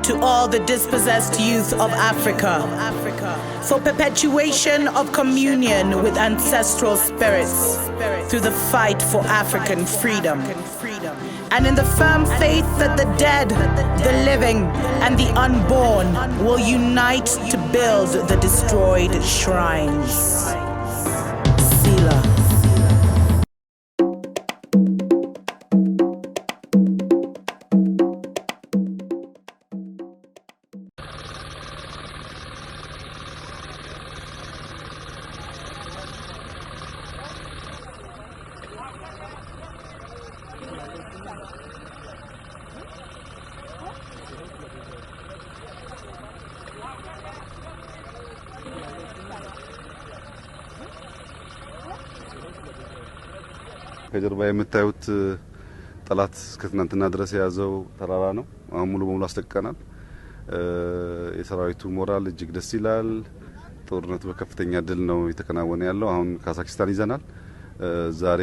to all the dispossessed youth of Africa, for perpetuation of communion with ancestral spirits through the fight for African freedom, and in the firm faith that the dead, the living, and the unborn will unite to build the destroyed shrines. Selah. ከጀርባ የምታዩት ጠላት እስከትናንትና ድረስ የያዘው ተራራ ነው። አሁን ሙሉ በሙሉ አስለቀናል። የሰራዊቱ ሞራል እጅግ ደስ ይላል። ጦርነቱ በከፍተኛ ድል ነው የተከናወነ ያለው። አሁን ካዛክስታን ይዘናል። ዛሬ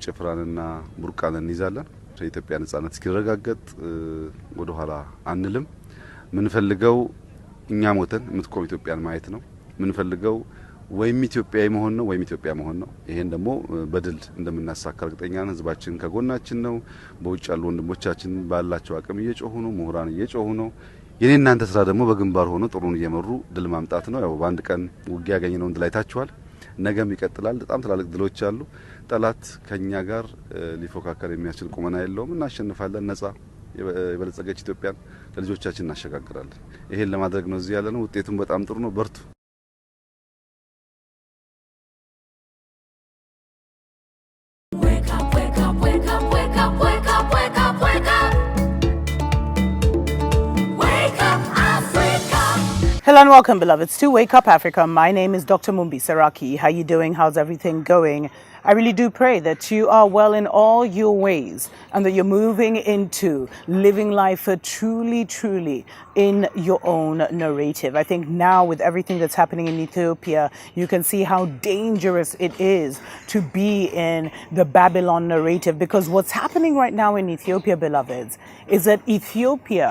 ጭፍራንና ቡርቃንን እንይዛለን። የኢትዮጵያ ነጻነት እስኪረጋገጥ ወደ ኋላ አንልም። ምንፈልገው እኛ ሞተን የምትቆም ኢትዮጵያን ማየት ነው። ምንፈልገው ወይም ኢትዮጵያዊ መሆን ነው ወይም ኢትዮጵያ መሆን ነው። ይሄን ደግሞ በድል እንደምናሳካ እርግጠኛ ነን። ህዝባችን ከጎናችን ነው። በውጭ ያሉ ወንድሞቻችን ባላቸው አቅም እየጮሁ ነው። ምሁራን እየጮሁ ነው። የኔ እናንተ ስራ ደግሞ በግንባር ሆኖ ጥሩን እየመሩ ድል ማምጣት ነው። ያው በአንድ ቀን ውጊያ ያገኘነውን ድል አይታችኋል። ነገም ይቀጥላል። በጣም ትላልቅ ድሎች አሉ። ጠላት ከኛ ጋር ሊፎካከር የሚያስችል ቁመና የለውም። እናሸንፋለን። ነጻ የበለጸገች ኢትዮጵያን ለልጆቻችን እናሸጋግራለን። ይሄን ለማድረግ ነው እዚህ ያለነው። ውጤቱም በጣም ጥሩ ነው። በርቱ። Hello and welcome, beloveds, to Wake Up Africa. My name is Dr. Mumbi Saraki. How you doing? How's everything going? I really do pray that you are well in all your ways and that you're moving into living life truly in your own narrative. I think now with everything that's happening in Ethiopia, you can see how dangerous it is to be in the Babylon narrative, because what's happening right now in Ethiopia, beloveds, is that Ethiopia,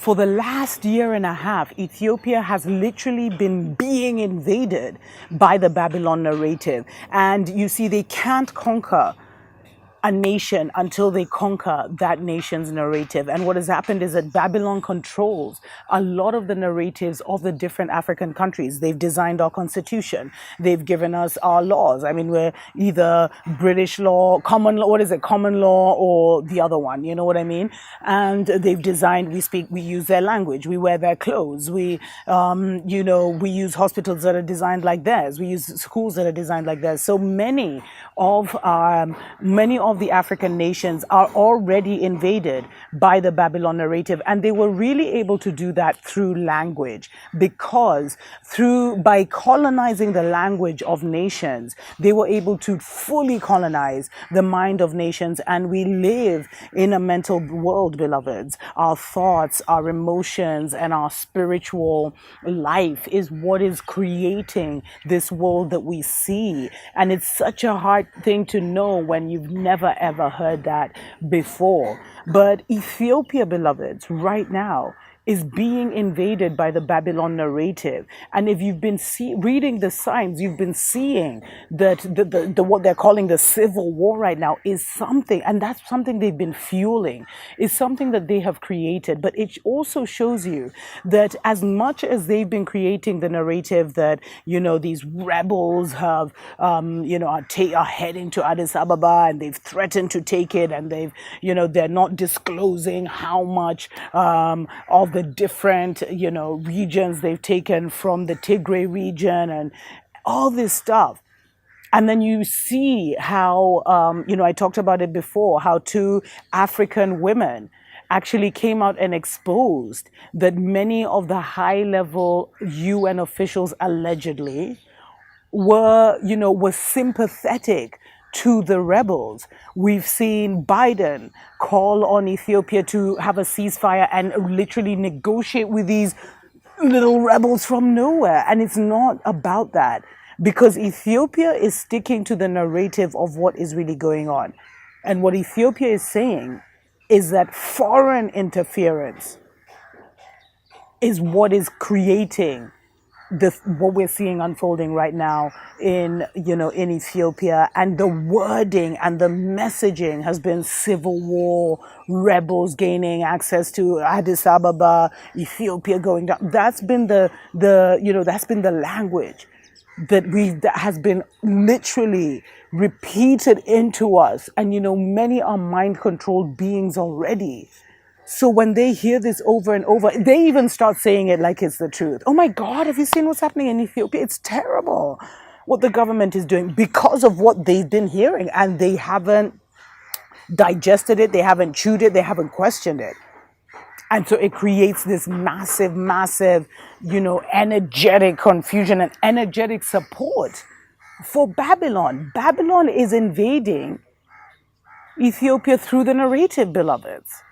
for the last year and a half, Ethiopia has literally been being invaded by the Babylon narrative. And you see, they can't conquer a nation until they conquer that nation's narrative. And what has happened is that Babylon controls a lot of the narratives of the different African countries. They've designed our constitution. They've given us our laws. I mean, we're either British law, common law, common law, or the other one, you know what I mean? And they've designed, we use their language, we wear their clothes, we use hospitals that are designed like theirs, we use schools that are designed like theirs. So many of the African nations are already invaded by the Babylon narrative, and they were really able to do that through language, because by colonizing the language of nations, they were able to fully colonize the mind of nations. And we live in a mental world, beloveds. Our thoughts, our emotions, and our spiritual life is what is creating this world that we see. And it's such a hard thing to know when you've never ever heard that before. But Ethiopia, beloveds, right now is being invaded by the Babylon narrative. And if you've been reading the signs, you've been seeing that what they're calling the civil war right now is something, and that's something they've been fueling, is something that they have created. But it also shows you that as much as they've been creating the narrative that, these rebels have, are heading to Addis Ababa and they've threatened to take it, and they're not disclosing how much of the different, regions they've taken from the Tigray region and all this stuff. And then you see how, I talked about it before, how 2 African women actually came out and exposed that many of the high-level UN officials allegedly were sympathetic to the rebels. We've seen Biden call on Ethiopia to have a ceasefire and literally negotiate with these little rebels from nowhere. And it's not about that, because Ethiopia is sticking to the narrative of what is really going on. And what Ethiopia is saying is that foreign interference is what is creating what we're seeing unfolding right now in in Ethiopia. And the wording and the messaging has been civil war, rebels gaining access to Addis Ababa, Ethiopia going down. That's been that's been the language that has been literally repeated into us. And many are mind controlled beings already. So when they hear this over and over, they even start saying it like it's the truth. Oh my God, have you seen what's happening in Ethiopia? It's terrible what the government is doing, because of what they've been hearing, and they haven't digested it, they haven't chewed it, they haven't questioned it. And so it creates this massive, massive, energetic confusion and energetic support for Babylon. Babylon is invading Ethiopia through the narrative, beloveds.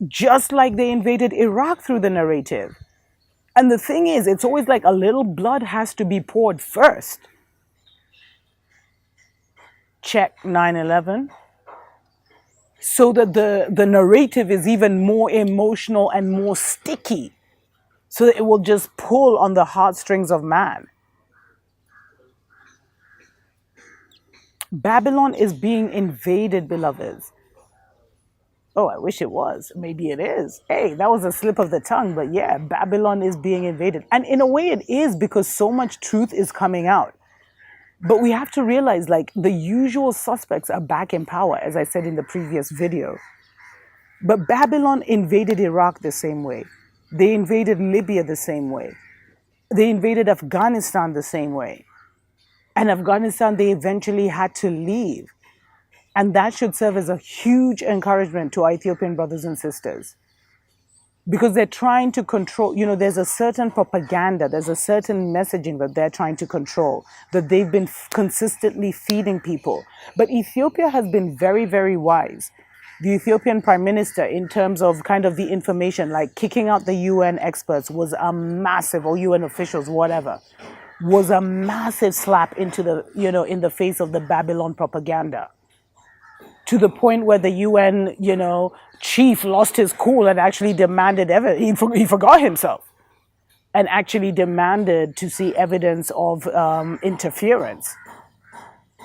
Just like they invaded Iraq through the narrative. And the thing is, it's always like a little blood has to be poured first. Check 9/11. So that the narrative is even more emotional and more sticky. So that it will just pull on the heartstrings of man. Babylon is being invaded, beloveds. Oh, I wish it was. Maybe it is. Hey, that was a slip of the tongue. But yeah, Babylon is being invaded. And in a way it is, because so much truth is coming out. But we have to realize, like, the usual suspects are back in power, as I said in the previous video. But Babylon invaded Iraq the same way. They invaded Libya the same way. They invaded Afghanistan the same way. And Afghanistan, they eventually had to leave. And that should serve as a huge encouragement to our Ethiopian brothers and sisters. Because they're trying to control, there's a certain propaganda, there's a certain messaging that they're trying to control, that they've been consistently feeding people. But Ethiopia has been very, very wise. The Ethiopian Prime Minister, in terms of kind of the information, like kicking out the UN experts was a massive, or UN officials, whatever, was a massive slap into the, in the face of the Babylon propaganda. To the point where the UN, chief lost his cool and actually demanded, he forgot himself, and actually demanded to see evidence of interference.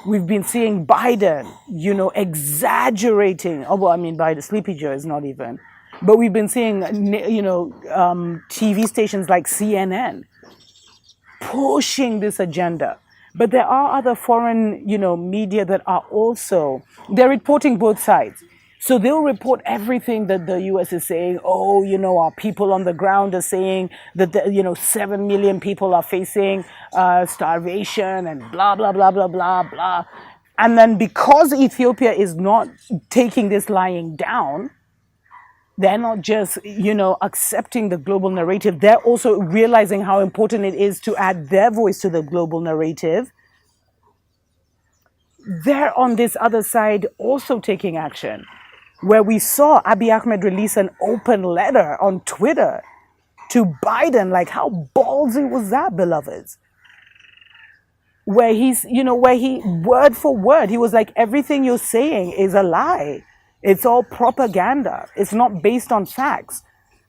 We've been seeing Biden, exaggerating. Oh, well, I mean, Biden, Sleepy Joe is not even. But we've been seeing, TV stations like CNN pushing this agenda. But there are other foreign, media that are also, they're reporting both sides. So they'll report everything that the US is saying. Oh, our people on the ground are saying that, 7 million people are facing starvation and blah, blah, blah, blah, blah, blah. And then because Ethiopia is not taking this lying down, they're not just, accepting the global narrative. They're also realizing how important it is to add their voice to the global narrative. They're on this other side also taking action, where we saw Abiy Ahmed release an open letter on Twitter to Biden. Like, how ballsy was that, beloveds? Where he's, where he, word for word, he was like, everything you're saying is a lie. It's all propaganda. It's not based on facts.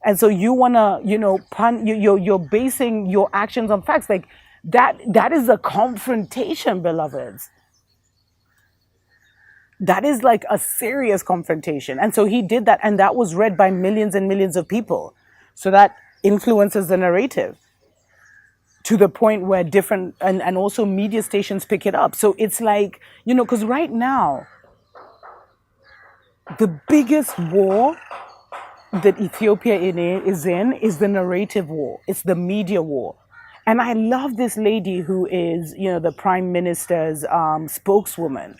And so you want to, you're basing your actions on facts. Like, that is a confrontation, beloveds. That is like a serious confrontation. And so he did that, and that was read by millions and millions of people. So that influences the narrative to the point where different, and also media stations pick it up. So it's like, because right now, the biggest war that Ethiopia is in is the narrative war. It's the media war. And I love this lady who is, the Prime Minister's spokeswoman,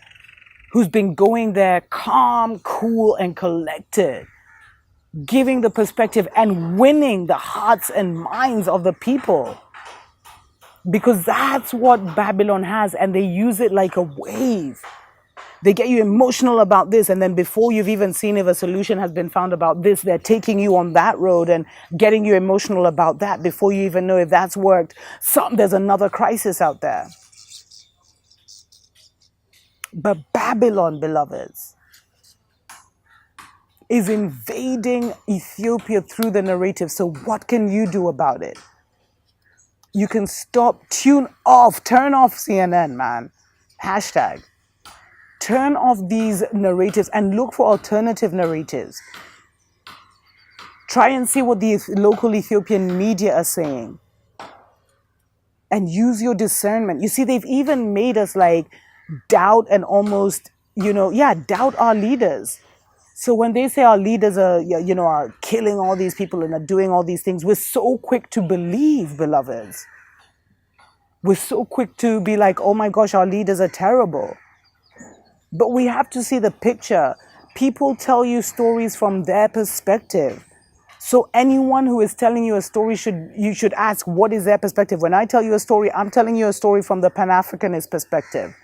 who's been going there calm, cool, and collected, giving the perspective and winning the hearts and minds of the people. Because that's what Babylon has, and they use it like a wave. They get you emotional about this, and then before you've even seen if a solution has been found about this, they're taking you on that road and getting you emotional about that before you even know if that's worked. There's another crisis out there. But Babylon, beloveds, is invading Ethiopia through the narrative. So what can you do about it? You can stop, turn off CNN, man. Hashtag. Turn off these narratives and look for alternative narratives. Try and see what the local Ethiopian media are saying. And use your discernment. You see, they've even made us like doubt and almost, doubt our leaders. So when they say our leaders are killing all these people and are doing all these things, we're so quick to believe, beloveds. We're so quick to be like, oh my gosh, our leaders are terrible. But we have to see the picture. People tell you stories from their perspective. So anyone who is telling you a story, you should ask, what is their perspective? When I tell you a story, I'm telling you a story from the Pan-Africanist perspective.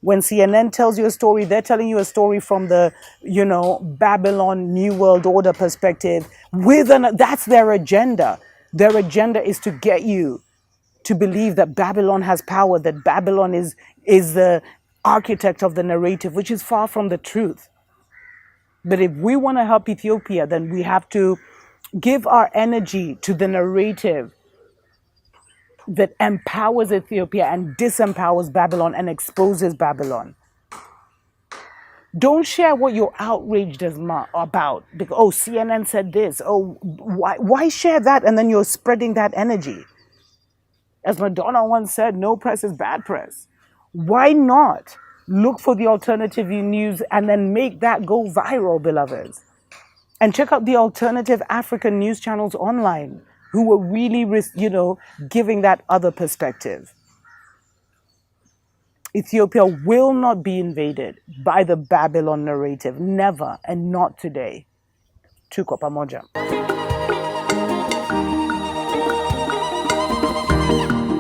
When CNN tells you a story, they're telling you a story from the, Babylon New World Order perspective. That's their agenda. Their agenda is to get you to believe that Babylon has power, that Babylon is the architect of the narrative, which is far from the truth. But if we want to help Ethiopia, then we have to give our energy to the narrative that empowers Ethiopia and disempowers Babylon and exposes Babylon. Don't share what you're outraged about. Because, CNN said this. Why share that and then you're spreading that energy? As Madonna once said, no press is bad press. Why not look for the alternative news and then make that go viral, beloveds? And check out the alternative African news channels online who were really, giving that other perspective. Ethiopia will not be invaded by the Babylon narrative. Never, and not today. Tuko pamoja.